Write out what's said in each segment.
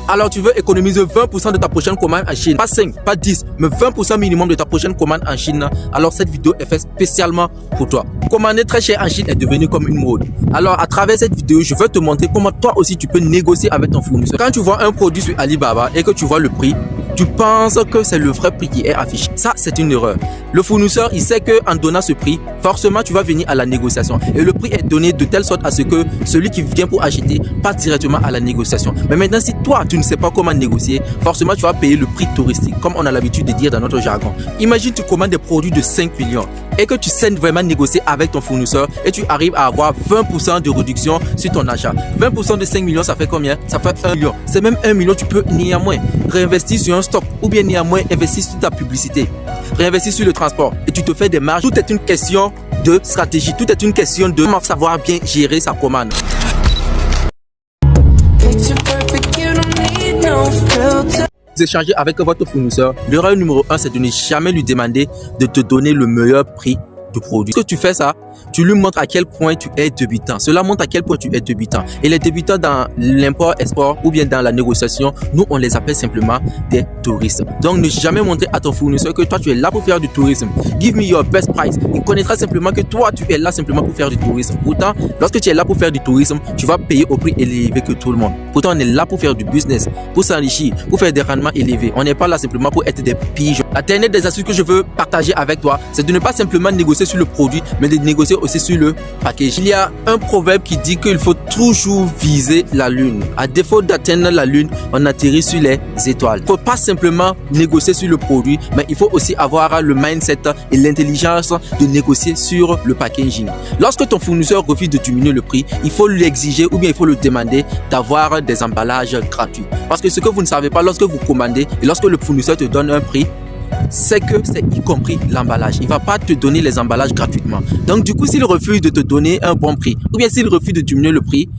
Alors tu veux économiser 20% de ta prochaine commande en Chine, pas 5, pas 10, mais 20% minimum de ta prochaine commande en Chine. Alors cette vidéo est faite spécialement pour toi. Commander très cher en Chine est devenu comme une mode. Alors à travers cette vidéo, je vais te montrer comment toi aussi tu peux négocier avec ton fournisseur. Quand tu vois un produit sur Alibaba et que tu vois le prix, tu penses que c'est le vrai prix qui est affiché. Ça, c'est une erreur. Le fournisseur, il sait qu'en donnant ce prix, forcément, tu vas venir à la négociation. Et le prix est donné de telle sorte à ce que celui qui vient pour acheter passe directement à la négociation. Mais maintenant, si toi, tu ne sais pas comment négocier, forcément, tu vas payer le prix touristique, comme on a l'habitude de dire dans notre jargon. Imagine, tu commandes des produits de 5 millions et que tu sais vraiment négocier avec ton fournisseur et tu arrives à avoir 20% de réduction sur ton achat. 20% de 5 millions, ça fait combien? Ça fait 1 million. C'est même 1 million, tu peux néanmoins réinvestir sur un stock ou bien néanmoins investir sur ta publicité, réinvestir sur le transport et tu te fais des marges. Tout est une question de stratégie, tout est une question de comment savoir bien gérer sa commande. Vous échangez avec votre fournisseur, l'erreur numéro 1, c'est de ne jamais lui demander de te donner le meilleur prix du produit. Lorsque tu fais ça, tu lui montres à quel point tu es débutant. Cela montre à quel point tu es débutant. Et les débutants dans l'import-export ou bien dans la négociation, nous, on les appelle simplement des touristes. Donc, ne jamais montrer à ton fournisseur que toi, tu es là pour faire du tourisme. Give me your best price. Il connaîtra simplement que toi, tu es là simplement pour faire du tourisme. Pourtant, lorsque tu es là pour faire du tourisme, tu vas payer au prix élevé que tout le monde. Pourtant, on est là pour faire du business, pour s'enrichir, pour faire des rendements élevés. On n'est pas là simplement pour être des pigeons. La dernière des astuces que je veux partager avec toi, c'est de ne pas simplement négocier sur le produit, mais de négocier aussi sur le package. Il y a un proverbe qui dit qu'il faut toujours viser la lune. À défaut d'atteindre la lune, on atterrit sur les étoiles. Il ne faut pas simplement négocier sur le produit, mais il faut aussi avoir le mindset et l'intelligence de négocier sur le packaging. Lorsque ton fournisseur refuse de diminuer le prix, il faut lui exiger ou bien il faut le demander d'avoir des emballages gratuits. Parce que ce que vous ne savez pas, lorsque vous commandez et lorsque le fournisseur te donne un prix, c'est que c'est y compris l'emballage. Il ne va pas te donner les emballages gratuitement. Donc du coup, s'il refuse de te donner un bon prix, ou bien s'il refuse de diminuer le prix,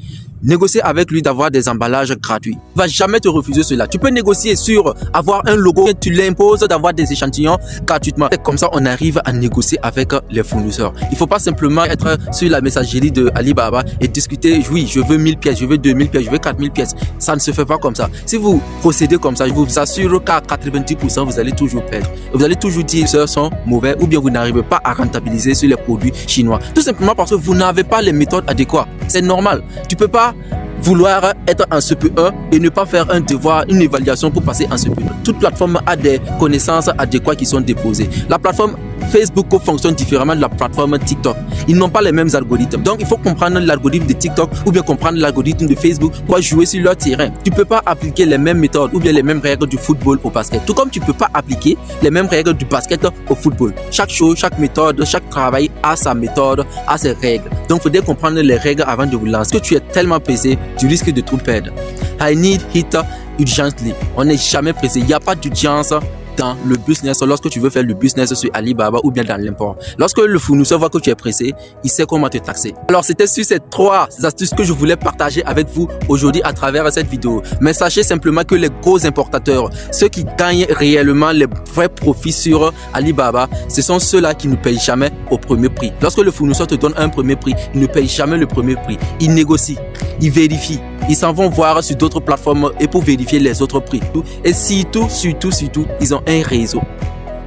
négocier avec lui d'avoir des emballages gratuits. Il ne va jamais te refuser cela. Tu peux négocier sur avoir un logo, tu l'imposes d'avoir des échantillons gratuitement. Et comme ça, on arrive à négocier avec les fournisseurs. Il ne faut pas simplement être sur la messagerie de Alibaba et discuter, oui, je veux 1000 pièces, je veux 2000 pièces, je veux 4000 pièces. Ça ne se fait pas comme ça. Si vous procédez comme ça, je vous assure qu'à 90%, vous allez toujours perdre. Vous allez toujours dire que ceux sont mauvais ou bien vous n'arrivez pas à rentabiliser sur les produits chinois. Tout simplement parce que vous n'avez pas les méthodes adéquates. C'est normal. Tu peux pas vouloir être en CP1 et ne pas faire un devoir, une évaluation pour passer en CP2. Toute plateforme a des connaissances adéquates qui sont déposées. La plateforme Facebook fonctionne différemment de la plateforme TikTok. Ils n'ont pas les mêmes algorithmes. Donc, il faut comprendre l'algorithme de TikTok ou bien comprendre l'algorithme de Facebook pour jouer sur leur terrain. Tu ne peux pas appliquer les mêmes méthodes ou bien les mêmes règles du football au basket. Tout comme tu ne peux pas appliquer les mêmes règles du basket au football. Chaque chose, chaque méthode, chaque travail a sa méthode, a ses règles. Donc, il faudrait comprendre les règles avant de vous lancer. Parce que tu es tellement pressé, tu risques de tout perdre. I need it urgently. On n'est jamais pressé. Il n'y a pas d'urgence dans le business lorsque tu veux faire le business sur Alibaba ou bien dans l'import. Lorsque le fournisseur voit que tu es pressé, il sait comment te taxer. Alors c'était sur ces 3 astuces que je voulais partager avec vous aujourd'hui à travers cette vidéo. Mais sachez simplement que les gros importateurs, ceux qui gagnent réellement les vrais profits sur Alibaba, ce sont ceux-là qui ne payent jamais au premier prix. Lorsque le fournisseur te donne un premier prix, il ne paye jamais le premier prix. Il négocie, il vérifie. Ils s'en vont voir sur d'autres plateformes et pour vérifier les autres prix. Et surtout, ils ont un réseau.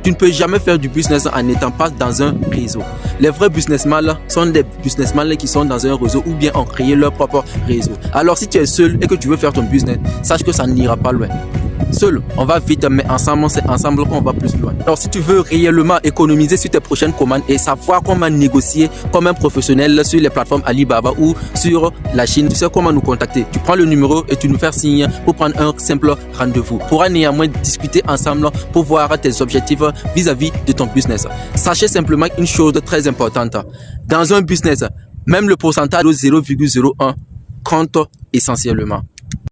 Tu ne peux jamais faire du business en n'étant pas dans un réseau. Les vrais businessmen sont des businessmen qui sont dans un réseau ou bien ont créé leur propre réseau. Alors si tu es seul et que tu veux faire ton business, sache que ça n'ira pas loin. Seul, on va vite, mais ensemble, c'est ensemble qu'on va plus loin. Alors, si tu veux réellement économiser sur tes prochaines commandes et savoir comment négocier comme un professionnel sur les plateformes Alibaba ou sur la Chine, tu sais comment nous contacter. Tu prends le numéro et tu nous fais signe pour prendre un simple rendez-vous. On pourra néanmoins discuter ensemble pour voir tes objectifs vis-à-vis de ton business. Sachez simplement une chose très importante. Dans un business, même le pourcentage de 0,01 compte essentiellement.